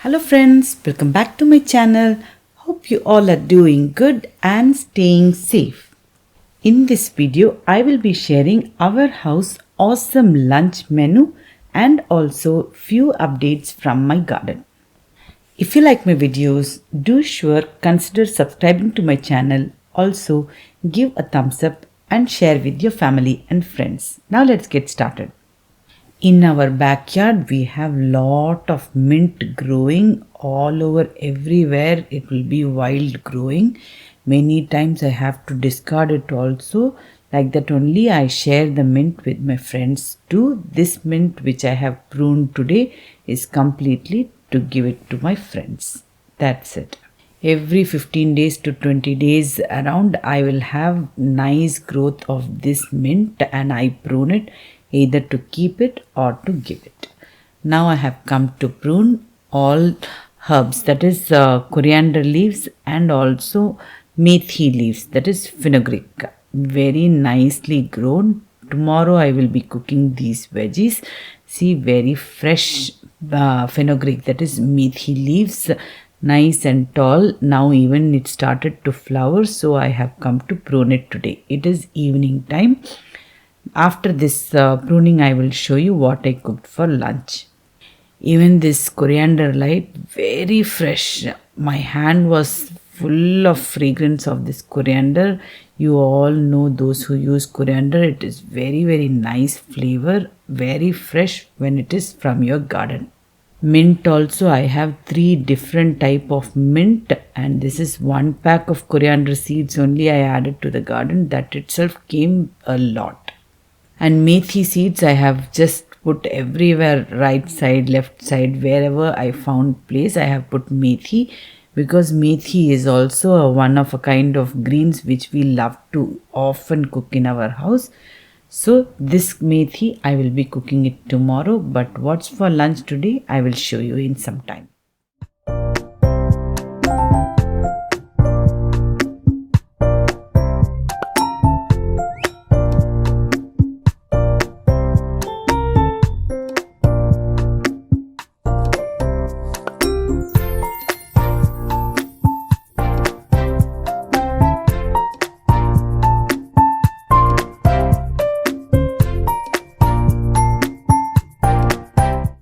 Hello friends, welcome back to my channel. Hope you all are doing good and staying safe. In this video, I will be sharing our house awesome lunch menu and also few updates from my garden. If you like my videos, do sure consider subscribing to my channel. Also, give a thumbs up and share with your family and friends. Now let's get started. In our backyard, we have lot of mint growing all over everywhere. It will be wild growing. Many times I have to discard it also. Like that only I share the mint with my friends too. This mint which I have pruned today is completely to give it to my friends. That's it. Every 15 days to 20 days around I will have nice growth of this mint and I prune it either to keep it or to give it. Now I have come to prune all herbs, that is coriander leaves and also methi leaves, that is fenugreek. Very nicely grown. Tomorrow I will be cooking these veggies. See, very fresh fenugreek, that is methi leaves, nice and tall. Now even it started to flower, so I have come to prune it today. It is evening time. After this pruning, I will show you what I cooked for lunch. Even this coriander light, very fresh. My hand was full of fragrance of this coriander. You all know those who use coriander. It is very nice flavor, very fresh when it is from your garden. Mint also, I have 3 different type of mint and this is 1 pack of coriander seeds only I added to the garden. That itself came a lot. And methi seeds I have just put everywhere, right side, left side, wherever I found place I have put methi, because methi is also one of a kind of greens which we love to often cook in our house. So this methi I will be cooking it tomorrow, but what's for lunch today I will show you in some time.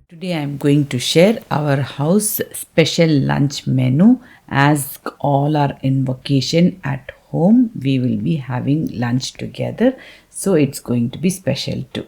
Today I am going to share our house special lunch menu. As all are in vacation at home, we will be having lunch together. So it's going to be special too.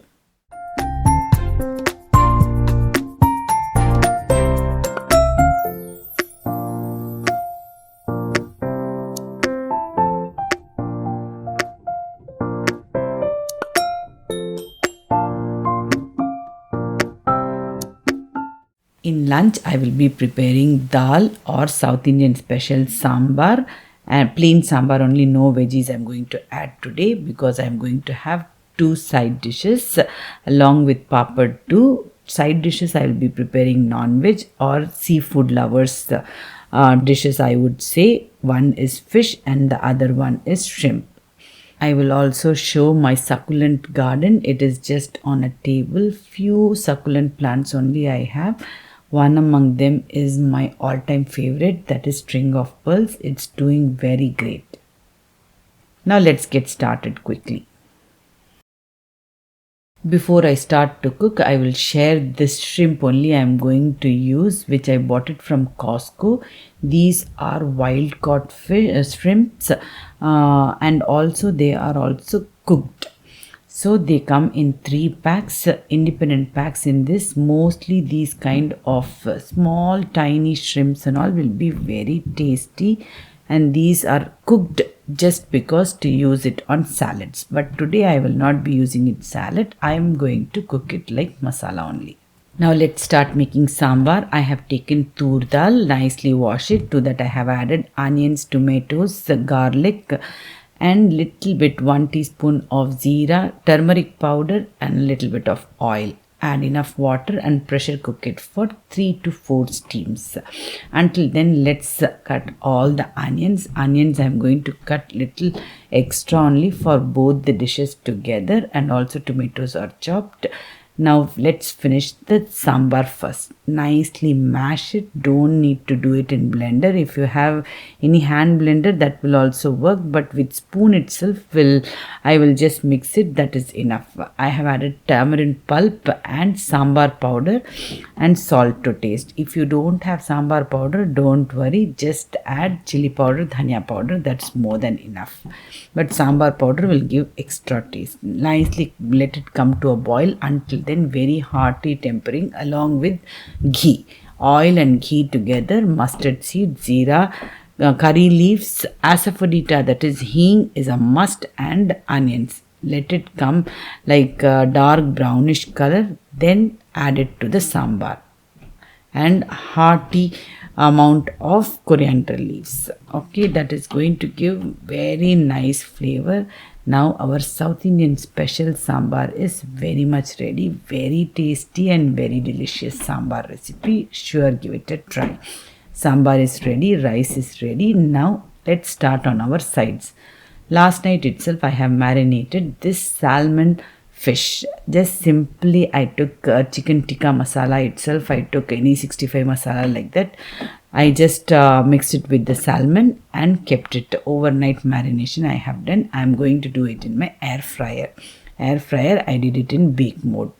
In lunch, I will be preparing dal or South Indian special sambar, and plain sambar only, no veggies I am going to add today because I am going to have 2 side dishes along with papad too. Side dishes I will be preparing non-veg or seafood lovers dishes I would say. One is fish and the other one is shrimp. I will also show my succulent garden. It is just on a table. Few succulent plants only I have. One among them is my all-time favorite, that is string of pearls. It's doing very great. Now let's get started quickly. Before I start to cook, I will share this shrimp only I am going to use, which I bought it from Costco. These are wild caught shrimps and also they are also cooked. So they come in 3 packs, independent packs in this. Mostly these kind of small tiny shrimps and all will be very tasty, and these are cooked just because to use it on salads. But today I will not be using it salad. I am going to cook it like masala only. Now let's start making sambar. I have taken tur dal, nicely wash it. To that I have added onions, tomatoes, garlic, and little bit 1 teaspoon of jeera, turmeric powder and a little bit of oil. Add enough water and pressure cook it for 3 to 4 steams. Until then, let's cut all the onions. Onions I am going to cut little extra only for both the dishes together, and also tomatoes are chopped. Now let's finish the sambar first. Nicely mash it. Don't need to do it in blender. If you have any hand blender, that will also work, but with spoon itself I will just mix it. That is enough. I have added tamarind pulp and sambar powder and salt to taste. If you don't have sambar powder, don't worry. Just add chili powder, dhania powder. That's more than enough. But sambar powder will give extra taste. Nicely let it come to a boil. Until then, very hearty tempering along with ghee. Oil and ghee together, mustard seed, jeera, curry leaves, asafoetida, that is hing, is a must, and onions. Let it come like a dark brownish color, then add it to the sambar. And hearty amount of coriander leaves. Okay, that is going to give very nice flavor. Now our South Indian special sambar is very much ready. Very tasty and very delicious sambar recipe. Sure, give it a try. Sambar is ready, rice is ready. Now let's start on our sides. Last night itself I have marinated this salmon fish. Just simply I took chicken tikka masala itself. I took any 65 masala like that. I just mixed it with the salmon and kept it overnight marination. I have done. I am going to do it in my air fryer. I did it in bake mode.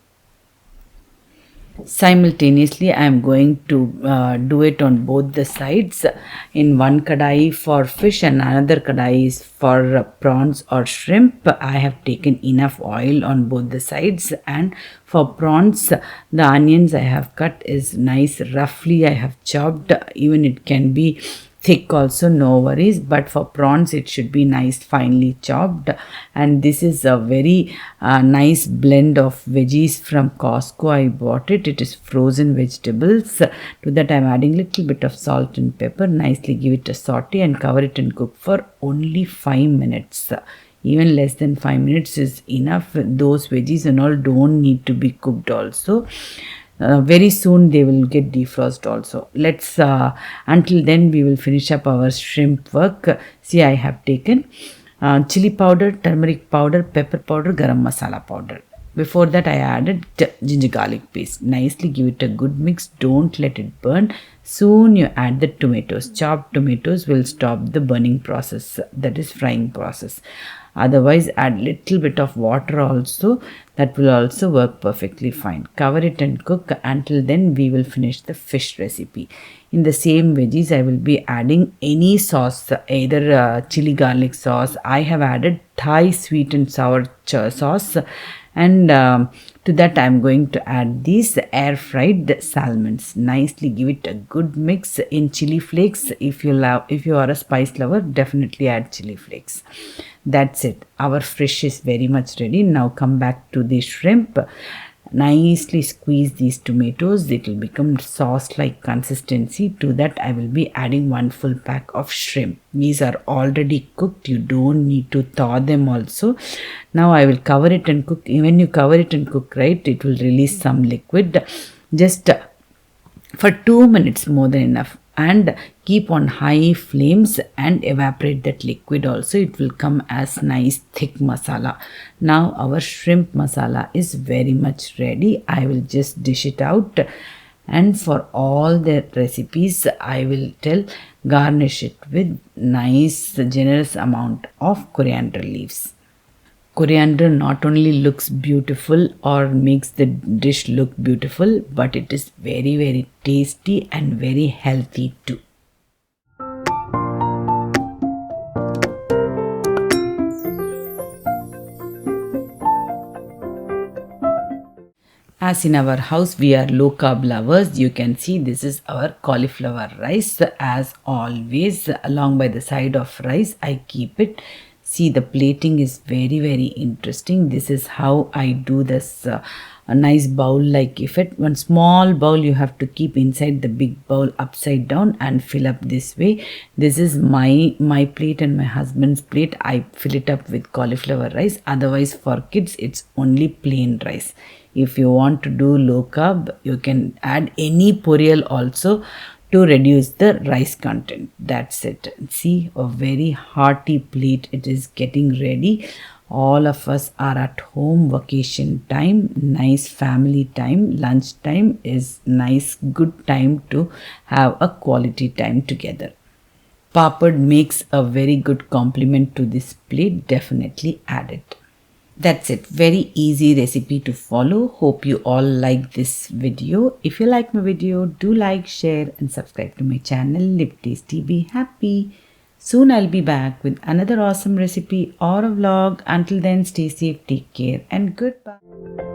Simultaneously, I am going to do it on both the sides. In one kadai for fish and another kadai is for prawns or shrimp. I have taken enough oil on both the sides, and for prawns, the onions I have cut is nice roughly I have chopped. Even it can be thick also, no worries, but for prawns it should be nice finely chopped. And this is a very nice blend of veggies from Costco. I bought it. It is frozen vegetables. To that I am adding little bit of salt and pepper. Nicely give it a saute and cover it and cook for only 5 minutes. Even less than 5 minutes is enough. Those veggies and all don't need to be cooked also. Very soon they will get defrost also. Let's until then we will finish up our shrimp work. See, I have taken chili powder, turmeric powder, pepper powder, garam masala powder. Before that I added ginger garlic paste. Nicely give it a good mix. Don't let it burn. Soon you add the tomatoes. Chopped tomatoes will stop the burning process, that is frying process. Otherwise add little bit of water also. That will also work perfectly fine. Cover it and cook. Until then we will finish the fish recipe. In the same veggies I will be adding any sauce, either chili garlic sauce. I have added Thai sweet and sour sauce, and to that I am going to add these air fried salmons. Nicely give it a good mix. In chili flakes, if you are a spice lover, definitely add chili flakes. That's it. Our fish is very much ready. Now come back to the shrimp. Nicely squeeze these tomatoes. It will become sauce like consistency. To that I will be adding 1 full pack of shrimp. These are already cooked. You don't need to thaw them also. Now I will cover it and cook. When you cover it and cook, right, it will release some liquid. Just for 2 minutes, more than enough. And keep on high flames and evaporate that liquid also. It will come as nice thick masala. Now our shrimp masala is very much ready. I will just dish it out. And for all the recipes I will tell, garnish it with nice generous amount of coriander leaves. Coriander not only looks beautiful or makes the dish look beautiful, but it is very, very tasty and very healthy too. As in our house we are low carb lovers, you can see this is our cauliflower rice. As always, along by the side of rice I keep it. See, the plating is very, very interesting. This is how I do this a nice bowl like effect. One small bowl you have to keep inside the big bowl upside down and fill up this way. This is my plate and my husband's plate. I fill it up with cauliflower rice. Otherwise for kids it's only plain rice. If you want to do low carb, you can add any poriyal also to reduce the rice content. That's it. See, a very hearty plate. It is getting ready. All of us are at home, vacation time, nice family time, lunch time is nice, good time to have a quality time together. Papad makes a very good complement to this plate, definitely add it. That's it. Very easy recipe to follow. Hope you all like this video. If you like my video, do like, share and subscribe to my channel. Live tasty, be happy. Soon I'll be back with another awesome recipe or a vlog. Until then, stay safe, take care and goodbye.